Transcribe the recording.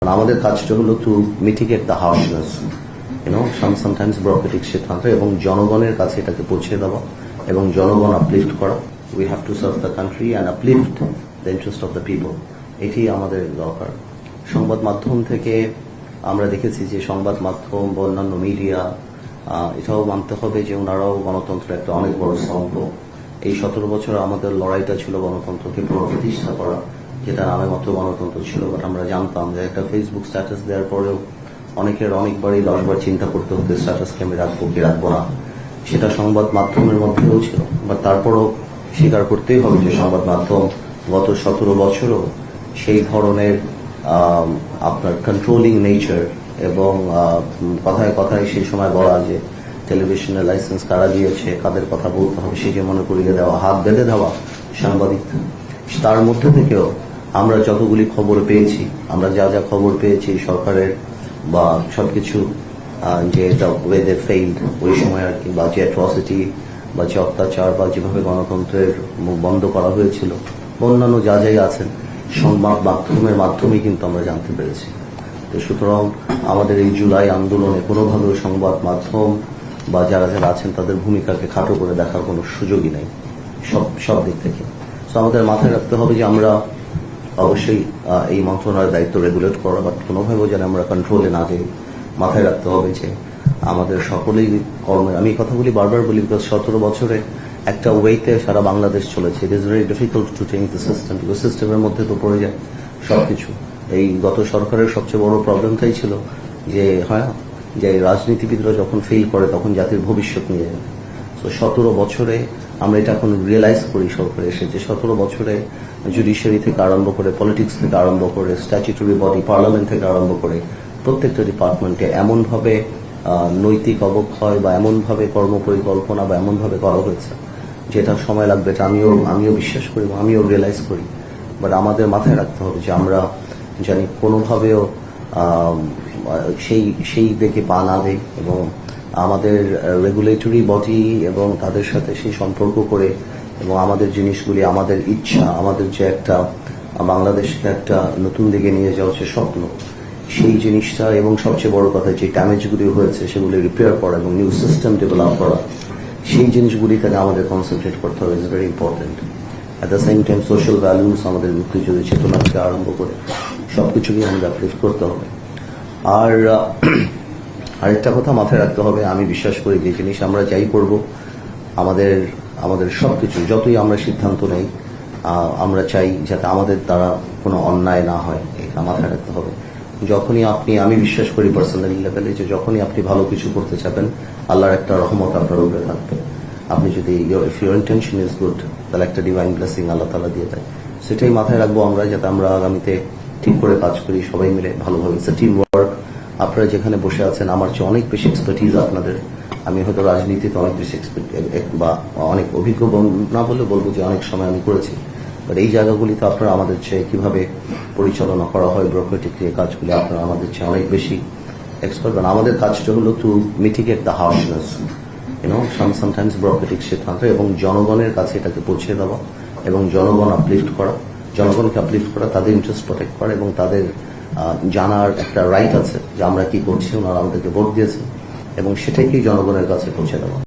আমাদের কাজটা হলো to mitigate the harshness sometimes bureaucratic সিদ্ধান্ত এবং জনগণের কাছে এটাকে পৌঁছে দেওয়া এবং জনগণ আপলিফট করা। We have to serve the country and uplift the interest of the people. এটি আমাদের দরকার। সংবাদ মাধ্যম থেকে আমরা দেখেছি যে সংবাদ মাধ্যম বা অন্যান্য মিডিয়া এটাও মানতে হবে যে ওনারাও গণতন্ত্রের একটা অনেক বড় স্তম্ভ। এই 17 বছর আমাদের লড়াইটা ছিল গণতন্ত্রকে পুনঃপ্রতিষ্ঠা করা, যেটা নামে মাত্র গণতন্ত্র ছিল। বাট আমরা জানতাম যে একটা ফেসবুক স্ট্যাটাস দেওয়ার পরেও অনেকের অনেকবারই 10 বার চিন্তা করতে হতো স্ট্যাটাসকে আমি রাখবো কি রাখবো না। সেটা সংবাদ মাধ্যমের মধ্যেও ছিল। বাট তারপরও স্বীকার করতেই হবে যে সংবাদ মাধ্যম গত 17 বছরও সেই ধরনের আপনার কন্ট্রোলিং নেচার এবং কথায় কথায় সেই সময় বলা যে টেলিভিশনের লাইসেন্স কারা দিয়েছে, কাদের কথা বলতে হবে সেই যে মনে করিয়ে দেওয়া, হাত বেঁধে দেওয়া সাংবাদিক। তার মধ্যে থেকেও আমরা যতগুলি খবর পেয়েছি, আমরা যা যা খবর পেয়েছি সরকারের বা সবকিছু যে এটা ওয়েদের ফেইল্ড ওই সময় আর কি, বা যে অ্যাট্রসিটি বা যে অত্যাচার বা যেভাবে গণতন্ত্রের মুখ বন্ধ করা হয়েছিল, অন্যান্য যা যাই আছেন সংবাদ মাধ্যমের মাধ্যমেই কিন্তু আমরা জানতে পেরেছি। তো সুতরাং আমাদের এই জুলাই আন্দোলনে কোনোভাবেও সংবাদ মাধ্যম বা যারা যারা আছেন তাদের ভূমিকাকে খাটো করে দেখার কোনো সুযোগই নেই সব দিক থেকে। তো আমাদের মাথায় রাখতে হবে যে আমরা অবশ্যই এই মন্ত্রণালয়ের দায়িত্ব রেগুলেট করা, বাট কোনোভাবেও যেন আমরা কন্ট্রোলে না যাই। মাথায় রাখতে হবে যে আমাদের সকলেই কর্মে, আমি এই কথাগুলি বারবার বলি বিকজ 17 বছরে একটা ওয়েতে সারা বাংলাদেশ চলেছে। It is very difficult to change the system, because সিস্টেমের মধ্যে তো পড়ে যায় সবকিছু। এই গত সরকারের সবচেয়ে বড় প্রবলেমটাই ছিল যে যে রাজনীতিবিদরা যখন ফেল করে তখন জাতির ভবিষ্যৎ নিয়ে যায়। তো 17 বছরে আমরা এটা এখন রিয়েলাইজ করি সরকার এসে যে 17 বছরে জুডিশিয়ারি থেকে আরম্ভ করে, পলিটিক্স থেকে আরম্ভ করে, স্ট্যাচুটরি বডি পার্লামেন্ট থেকে আরম্ভ করে প্রত্যেকটা ডিপার্টমেন্টে এমনভাবে নৈতিক অবক্ষয় বা এমনভাবে কর্মপরিকল্পনা বা এমনভাবে করা হয়েছে যেটা সময় লাগবে, এটা আমিও বিশ্বাস করি, আমিও রিয়েলাইজ করি। বাট আমাদের মাথায় রাখতে হবে যে আমরা জানি কোনোভাবেও সেই দিকে পা না দেয় এবং আমাদের রেগুলেটরি বডি এবং তাদের সাথে সেই সম্পর্ক করে এবং আমাদের জিনিসগুলি, আমাদের ইচ্ছা, আমাদের যে একটা বাংলাদেশকে একটা নতুন দিকে নিয়ে যাওয়ার যে স্বপ্ন, সেই জিনিসটা এবং সবচেয়ে বড় কথা যে ড্যামেজগুলি হয়েছে সেগুলি রিপেয়ার করা এবং নিউ সিস্টেম ডেভেলপ করা, সেই জিনিসগুলিতে আমাদের কনসেন্ট্রেট করতে হবে। Is very important. At the same time social values, আমাদের মুক্তিযুদ্ধের চেতনা থেকে আরম্ভ করে সবকিছুকেই আমাদের আপলিফ্ট করতে হবে। আর আরেকটা কথা মাথায় রাখতে হবে, আমি বিশ্বাস করি যে জিনিস আমরা যাই করব আমাদের সবকিছু যতই আমরা সিদ্ধান্ত নেই, আমরা চাই যাতে আমাদের দ্বারা কোনো অন্যায় না হয়, এটা মাথায় রাখতে হবে। যখনই আমি বিশ্বাস করি পার্সোনাল লেভেলে যে যখনই আপনি ভালো কিছু করতে চাবেন আল্লাহর একটা রহমত আপনার উপরে থাকবে। আপনি যদি if your intention is good, তাহলে একটা ডিভাইন ব্লেসিং আল্লাহ তাআলা দিয়ে দেয়। সেটাই মাথায় রাখবো আমরা, যাতে আমরা আগামীতে ঠিক করে কাজ করি সবাই মিলে ভালোভাবে। It's team work. আপনারা যেখানে বসে আছেন আমার চেয়ে অনেক বেশি এক্সপার্টিজ আপনাদের। আমি হয়তো রাজনীতিতে অনেক বেশি বা অনেক অভিজ্ঞ না বলে বলবো যে অনেক সময় আমি করেছি, বাট এই জায়গাগুলিতে আপনারা আমাদের চেয়ে কিভাবে পরিচালনা করা হয় ব্যুরোক্রেটিক কাজগুলি, আপনারা আমাদের চেয়ে অনেক বেশি এক্সপার্ট। আমাদের কাজটা হলো to mitigate the harshness sometimes bureaucratic সিদ্ধান্ত এবং জনগণের কাছে এটাকে পৌঁছে দেওয়া এবং জনগণ আপলিফট করা, জনগণকে আপলিফট করা, তাদের ইন্টারেস্ট প্রোটেক্ট করা এবং তাদের জানার একটা রাইট আছে যে আমরা কি করছি, ওনারা আমাদেরকে ভোট দিয়েছে এবং সেটাকেই জনগণের কাছে পৌঁছে দেওয়া।